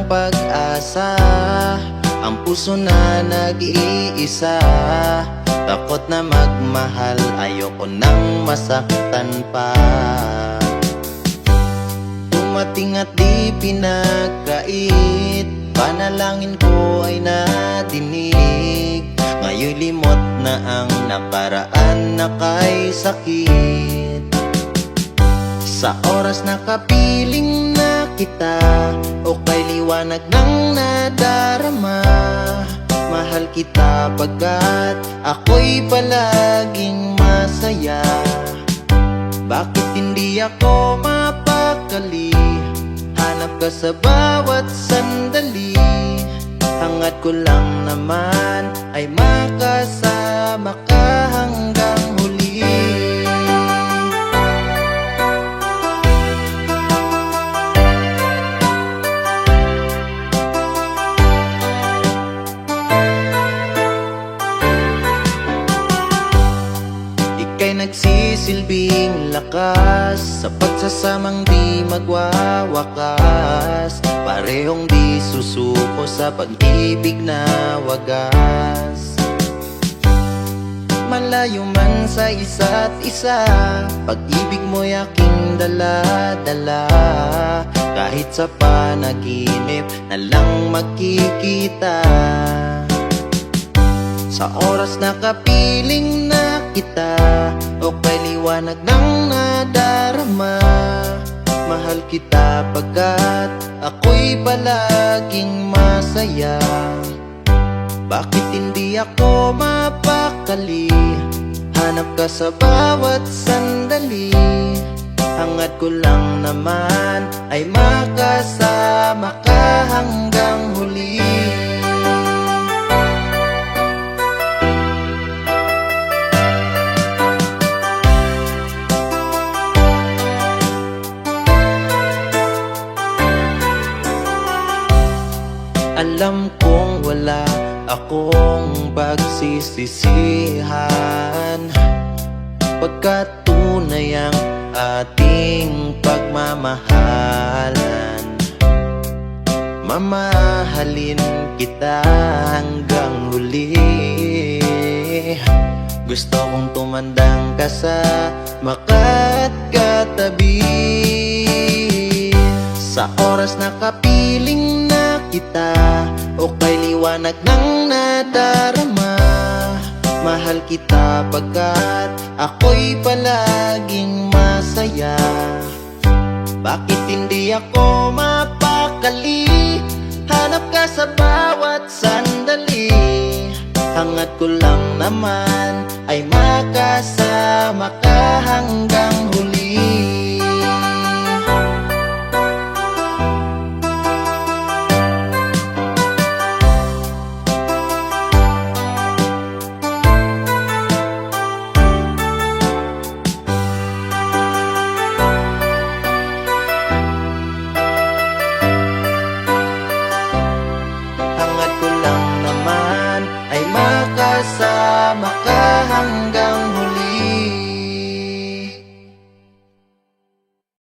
pag-asa, ang puso na nag-iisa. Takot na magmahal, ayoko nang masaktan pa. Dumating at di pinagkait, panalangin ko ay nadinig. Ngayon limot na ang nakaraan na kay sakit. Sa oras na kapiling na kita, o kay liwanag ng nadarama, mahal kita pagkat ako'y palaging masaya. Bakit hindi ako mapakali? Hanap ka sa bawat sandali. Hangad ko lang naman ay makasama ka hanggang huli. Ika'y nagsisilbing lakas sa pagsasamang di magwawakas. Parehong di susuko sa pag-ibig na wagas. Malayo man sa isa't isa, pag-ibig mo'y aking dala-dala. Kahit sa panaginip na lang makikita. Sa oras na kapiling na kita, o kay liwanag ng nadarama, mahal kita pagkat ako'y palaging masaya. Bakit hindi ako mapakali? Hanap ka sa bawat sandali. Hangad ko lang naman ay makasama ka hanggang huli. Alam kong wala akong pagsisisihan, pagkat tunay ang ating pagmamahalan. Mamahalin kita hanggang huli. Gusto kong tumandang ka sa makat katabi. Sa oras na kapiling na kita, o kay liwanag ng nadarama, mahal kita pagkat ako'y palaging masaya. Bakit hindi ako mapakali? Hanap ka sa bawat sandali. Hangad ko lang naman ay makasama ka hanggang huli.